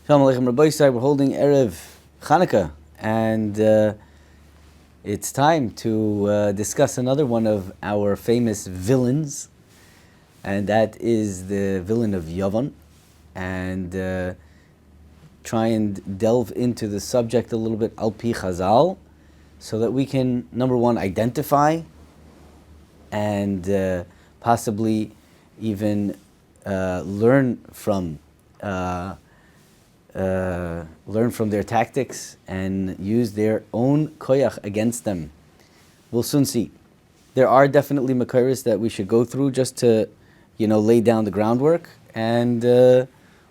Shalom Aleichem Rabbi Yisai. We're holding Erev Chanukah, and it's time to discuss another one of our famous villains, and that is the villain of Yavan, and try and delve into the subject a little bit al pi Chazal, so that we can, number one, identify and possibly even learn from their tactics and use their own koyach against them. We'll soon see. There are definitely makaris that we should go through just to, lay down the groundwork, and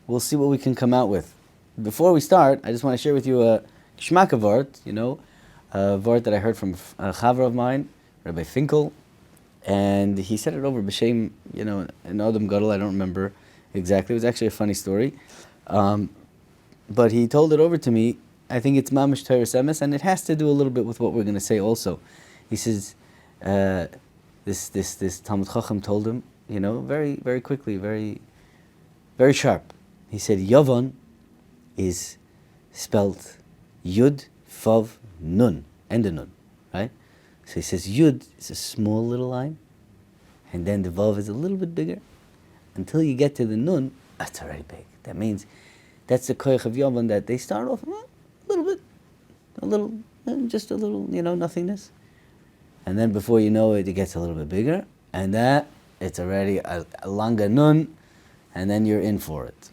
we'll see what we can come out with. Before we start, I just want to share with you a kishmaka vart, a vart that I heard from a chaver of mine, Rabbi Finkel, and he said it over b'shem, an Adam Gadol, I don't remember exactly. It was actually a funny story. But he told it over to me. I think it's mamish Torah's emes, and it has to do a little bit with what we're going to say also. He says, this Talmud Chacham told him, very, very quickly, very, very sharp. He said, Yavan is spelled Yud, Vav, Nun, and a Nun, right? So he says Yud is a small little line, and then the Vav is a little bit bigger. Until you get to the Nun, that's already big. That means that's the koyach of Yavan, that they start off just a little, nothingness. And then before you know it, it gets a little bit bigger, and that it's already a langa nun, and then you're in for it.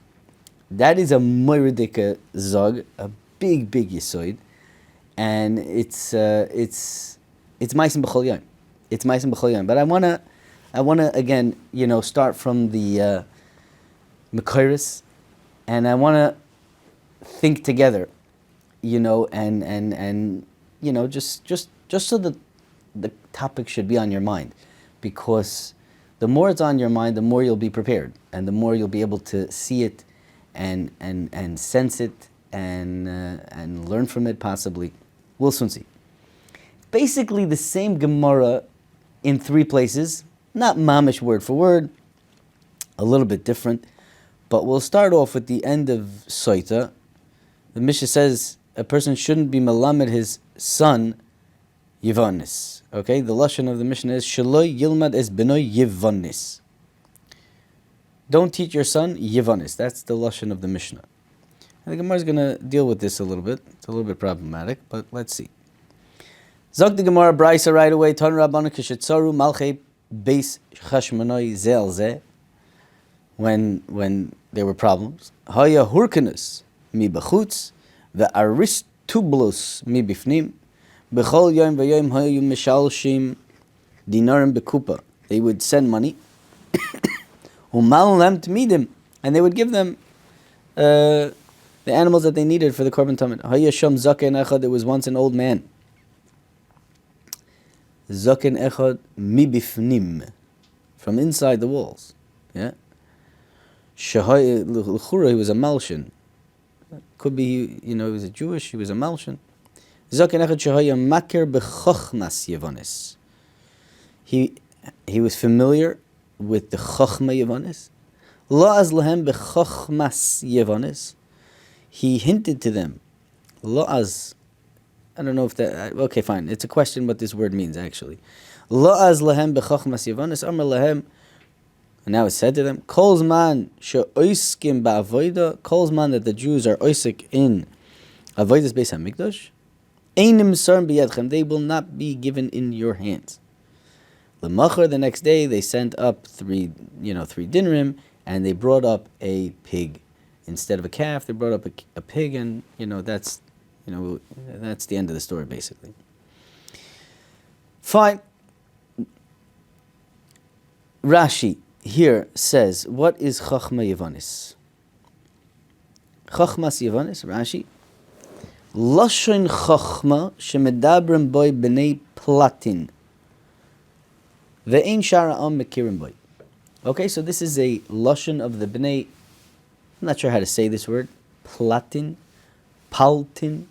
That is a moiridika zog, a big yisoid, and it's ma'asim b'chol yom. It's ma'asim b'chol yom. But I wanna again, start from the Mekairis, and I want to think together, and just so that the topic should be on your mind, because the more it's on your mind, the more you'll be prepared, and the more you'll be able to see it, and sense it, and learn from it possibly. We'll soon see. Basically, the same Gemara in three places, not mamish word for word, a little bit different. But we'll start off with the end of Soita. The Mishnah says a person shouldn't be melamed his son Yavanis. Okay, the lashon of the Mishnah is Shaloi Yilmad es Benoy Yavanis. Don't teach your son Yavanis. That's the lashon of the Mishnah. And the Gemara is going to deal with this a little bit. It's a little bit problematic, but let's see. Zog the Gemara Braisa right away. Ton Rabbanu Kishetzaru Malchei Beis Chashmonoi Zel Zeh. When there were problems, Haya Hurkanus mi b'chutz, ve'aristublus mi bifnim, b'chol yom v'yom hayu mishalshim dinarim b'kupa. They would send money, umal lem t'midim, and they would give them the animals that they needed for the korban tamid. Haya sham zaken echad. There was once an old man. Zaken echad mi bifnim, from inside the walls. Yeah. Shahai l'chura, he was a Malshin. Could be, he was a Jewish, he was a Malshin. Zaken echad shahaya makir b'chochmas Yavanis. He was familiar with the chochma Yavanis. La'az lahem b'chochmas Yavanis. He hinted to them. La'az, I don't know if that, okay fine, it's a question what this word means actually. La'az lahem b'chochmas Yavanis, amar lahem. And now it said to them, Kol zman she'oiskim ba'avoida, Kol zman that the Jews are oisik in avoidas beis hamikdash, einim sarm biyadchem, they will not be given in your hands. L'machar, the next day, they sent up three dinrim, and they brought up a pig. Instead of a calf, they brought up a pig, and that's the end of the story basically. Fine. Rashi here says, what is Chachma Yavanis? Chachmas Yavanis, Rashi. Lashon Chachma shemedabrim boy b'nei platin. Ve'ein shara am mekirim boy. Okay, so this is a lashon of the b'nei, I'm not sure how to say this word, platin, paltin.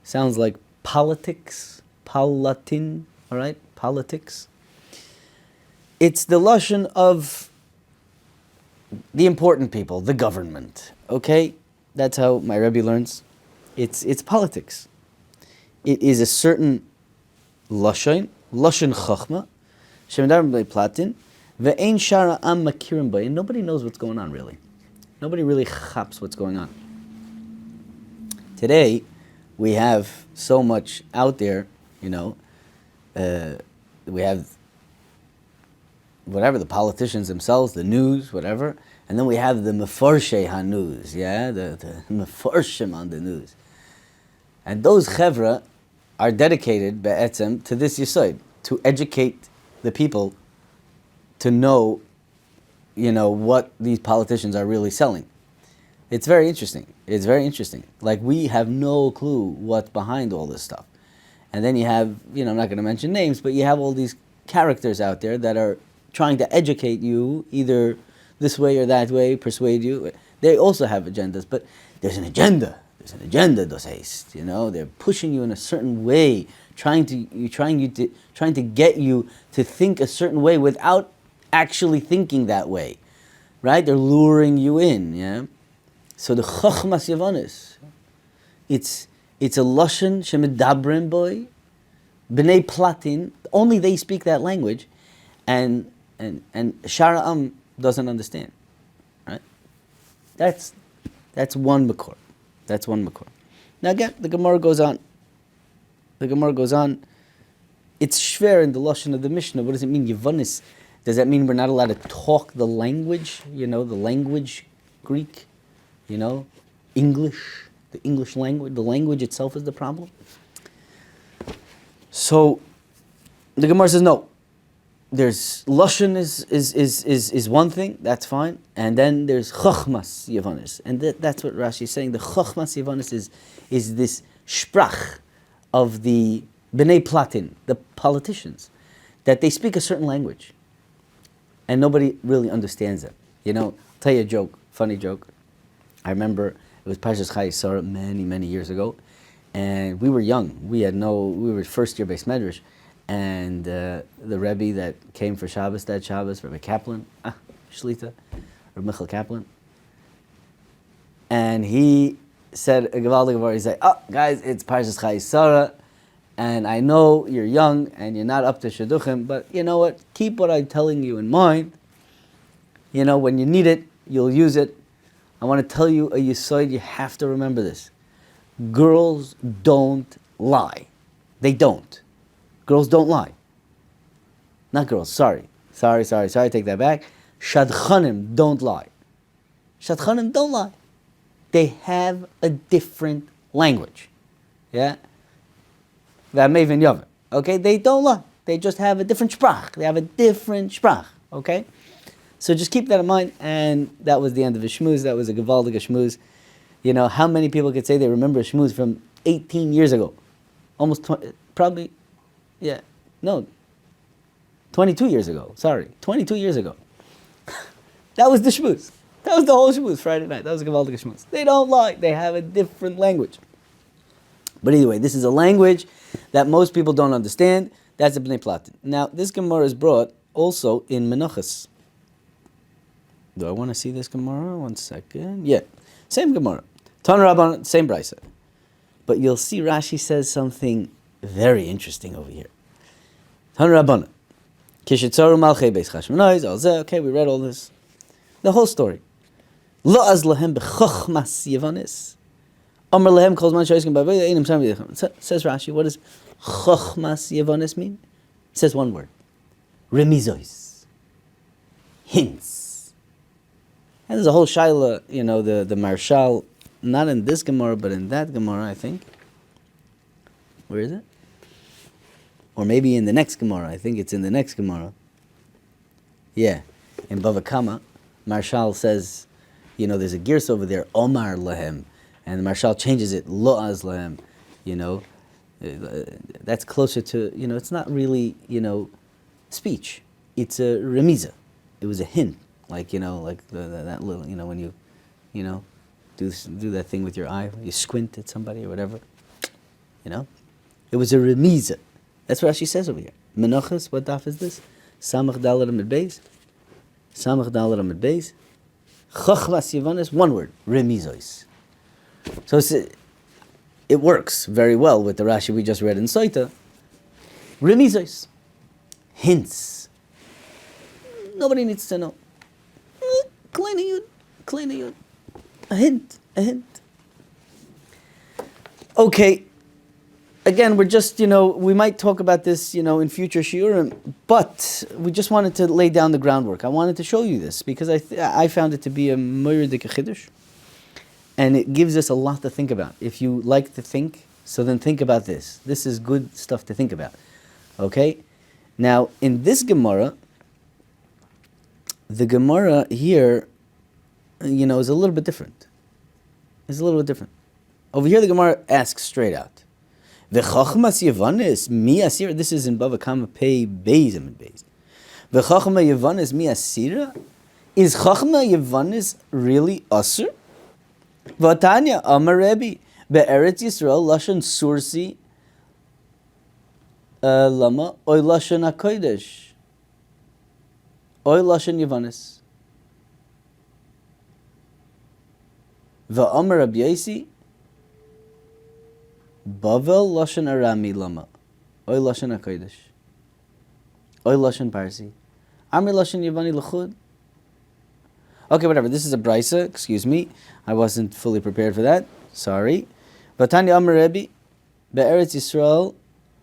Sounds like politics, palatin, all right, politics. It's the lashon of the important people, the government, okay? That's how my Rebbe learns. It's politics. It is a certain lashon chachma, shemedar b'lei platin, ve'ein shara am makirim b'ay, and nobody knows what's going on really. Nobody really chaps what's going on. Today, we have so much out there, we have whatever, the politicians themselves, the news, whatever, and then we have the mefarshei hanuz, the mefarshim on the news. And those chevra are dedicated be'etzem to this yesod, to educate the people to know, what these politicians are really selling. It's very interesting. Like, we have no clue what's behind all this stuff. And then you have, I'm not going to mention names, but you have all these characters out there that are trying to educate you either this way or that way, persuade you. They also have agendas, but there's an agenda. Das heißt, they're pushing you in a certain way, trying to get you to think a certain way without actually thinking that way, right? They're luring you in, yeah. So the chachmas Yavanis, it's a lashon shemedabrim boy, b'nei platin. Only they speak that language, and Shara Am doesn't understand, right? That's one makor. Now again, the Gemara goes on. It's shver in the lashon of the Mishnah. What does it mean, Yavanis? Does that mean we're not allowed to talk the language? The language, Greek. English, the English language, the language itself is the problem. So the Gemara says no. There's lashon is one thing, that's fine, and then there's chachmas Yavanis, and that's what Rashi is saying. The chachmas Yavanis is this sprach of the bnei platin, the politicians, that they speak a certain language, and nobody really understands them. I'll tell you a joke, funny joke. I remember it was Parshas Chayei Sarah many years ago, and we were young. We were first year base medrash, and the Rebbe that came for Shabbos that Shabbos, Rebbe Kaplan, Shlita, or Michael Kaplan, and he said a gevaldik word. He said, guys, it's Parshas Chayei Sarah, and I know you're young and you're not up to shidduchim, but you know what? Keep what I'm telling you in mind. When you need it, you'll use it. I want to tell you a yesod, you have to remember this. Girls don't lie. They don't. Girls don't lie. Not girls, sorry, take that back. Shadchanim don't lie. Shadchanim don't lie. They have a different language. Yeah? V'amevin Yavin. Okay? They don't lie. They just have a different sprach. Okay? So just keep that in mind, and that was the end of a shmooze. That was a gevaldige shmooze. How many people could say they remember a shmooze from 18 years ago? Almost 22 years ago. Sorry, 22 years ago. That was the shmooze. That was the whole shmooze Friday night. That was a gevaldige shmooze. They don't lie. They have a different language. But anyway, this is a language that most people don't understand. That's a bnei platin. Now, this Gemara is brought also in Menachos. Do I want to see this Gemara? 1 second. Yeah, same Gemara. Tan Rabban, same brisa. But you'll see Rashi says something very interesting over here. Tan Rabban. Kishitzaru malchei beis chashmonais, al zeh. Okay, we read all this. The whole story. Lo az lahem b'chochmas Yavanis. Amar lahem kol zman shoyiskim b'avei einim sam v'yichem. Says Rashi, what does chochmas Yavanis mean? It says one word. Remizois. Hints. And there's a whole shaila, the Marshal, not in this Gemara, but in that Gemara, I think. Where is it? Or maybe in the next Gemara. I think it's in the next Gemara. Yeah. In Bava Kama, Marshal says, there's a girsa over there, Omar Lahem. And the Marshal changes it, Lo'az Lahem. That's closer to, it's not really, speech. It's a remiza. It was a hint. Like, that little, when you, do that thing with your eye, you squint at somebody or whatever. It was a remiza. That's what Rashi says over here. Menachos, what daf is this? Samach Dalet Amid Beis. Chachmas Yavanis, one word, remizois. So it works very well with the Rashi we just read in Saita. Remizos, hints. Nobody needs to know. Kleine yud. A hint. Okay, again, we're just, we might talk about this, in future shiurim, but we just wanted to lay down the groundwork. I wanted to show you this because I found it to be a moyer dik chiddush, and it gives us a lot to think about. If you like to think, so then think about this. This is good stuff to think about. Okay? Now, in this Gemara, the Gemara here, is a little bit different. Over here, the Gemara asks straight out. V'chachmas Yavanis mi asira. This is in Bava Kama Pei Beis and Beis. V'chachma Yavanis mi asira. Is chachma Yavanis really asur? V'atanya Amar Rebbe be'eretz Yisrael lashon sursi lama oy lashon hakodesh oy lashon Yavanis. V'amar Rabbi Yosi Bavel lashon Arami lama oy lashon hakodesh oy lashon Parsi Amri lashon Yavani l'chud. Okay, whatever. This is a brisa. Excuse me, I wasn't fully prepared for that. Sorry. Vatanya Amar Rebbe be'eretz Yisrael.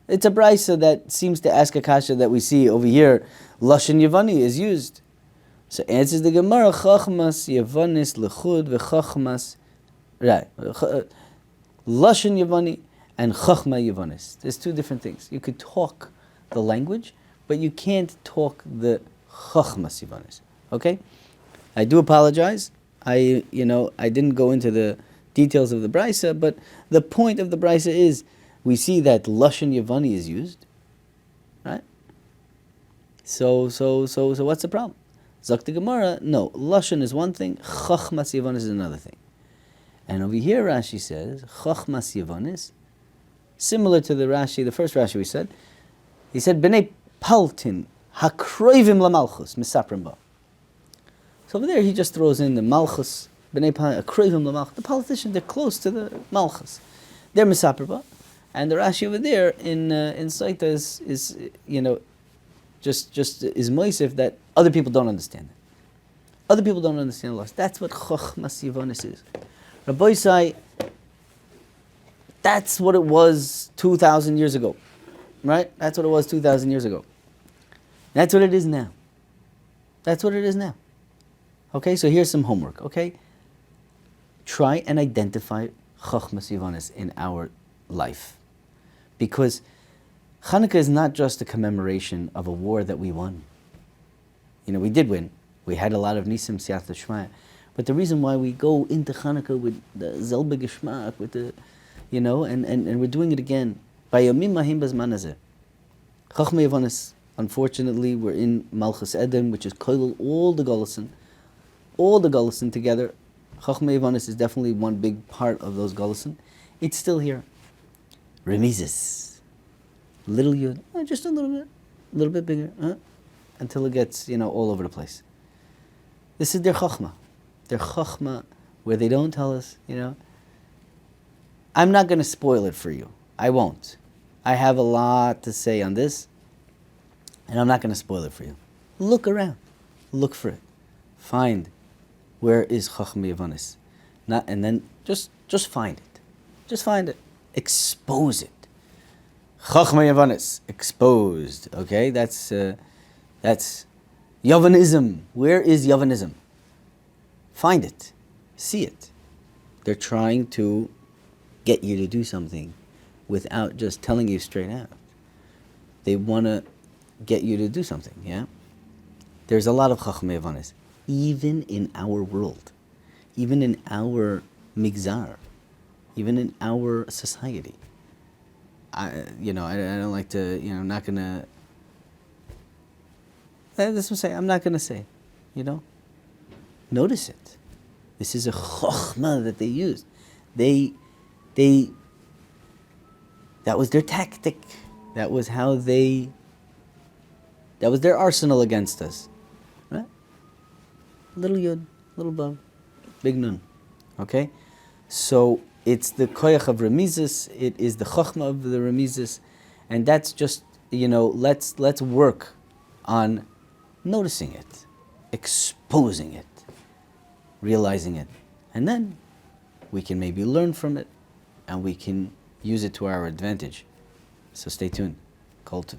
It's a brisa that seems to ask a kasha that we see over here. Lashon Yavani is used. So answers the Gemara, Chachmas Yavanis l'chud v'chachmas, right? Lashon Yavani and Chachma Yavanis. There's two different things. You could talk the language, but you can't talk the Chachmas Yavanis. Okay? I do apologize. I didn't go into the details of the brisa, but the point of the brisa is we see that Lashon Yavani is used, right? So what's the problem? Zok the Gemara, no, Lashon is one thing, Chachmas Yavanis is another thing. And over here Rashi says, Chachmas Yavanis, similar to the first Rashi we said, he said, B'nei Paltin, Hakroivim Lamalchus, Misaprim Ba. So over there he just throws in the Malchus, B'nei Paltin, Hakroivim Lamalchus. The politicians, they're close to the Malchus. They're Misaprim Ba. And the Rashi over there in Saita is just is moisef that other people don't understand it. Other people don't understand loss. That's what Chochmas Yavanis is. Rabbi Isai, that's what it was 2,000 years ago. Right? That's what it was 2,000 years ago. That's what it is now. Okay, so here's some homework, okay? Try and identify Chochmas Yavanis in our life. Because Hanukkah is not just a commemoration of a war that we won. We did win. We had a lot of Nisim Siyata Shmaya. But the reason why we go into Hanukkah with the Zelbe Geshmak, with the, and we're doing it again, by Yomim Mahim Bazman Hazeh. Chachma Yavanis, unfortunately, we're in Malchus Edom, which is Koilul, all the Golosin together. Chachma Yavanis is definitely one big part of those Golosin. It's still here. Remizes. Little yud, just a little bit bigger, until it gets, all over the place. This is their chachma. Where they don't tell us, I'm not going to spoil it for you. I won't. I have a lot to say on this, and I'm not going to spoil it for you. Look around. Look for it. Find where is Chachma Yavanis. And then just find it. Just find it. Expose it. Chachma Yavanis, exposed. Okay, that's Yavanism. Where is Yavanism? Find it. See it. They're trying to get you to do something without just telling you straight out. They want to get you to do something, yeah? There's a lot of Chachma Yavanis, even in our world, even in our migzar, even in our society. I don't like to, not gonna. That's what I'm saying. I'm not gonna say, Notice it. This is a chokhmah that they used. That was their tactic. That was that was their arsenal against us. Right? Little yud, little bum, big nun. Okay? So It's the koyach of remizes. It is the chokhmah of the remizes, and that's just, let's work on noticing it, exposing it, realizing it, and then we can maybe learn from it, and we can use it to our advantage. So stay tuned. Kol tov.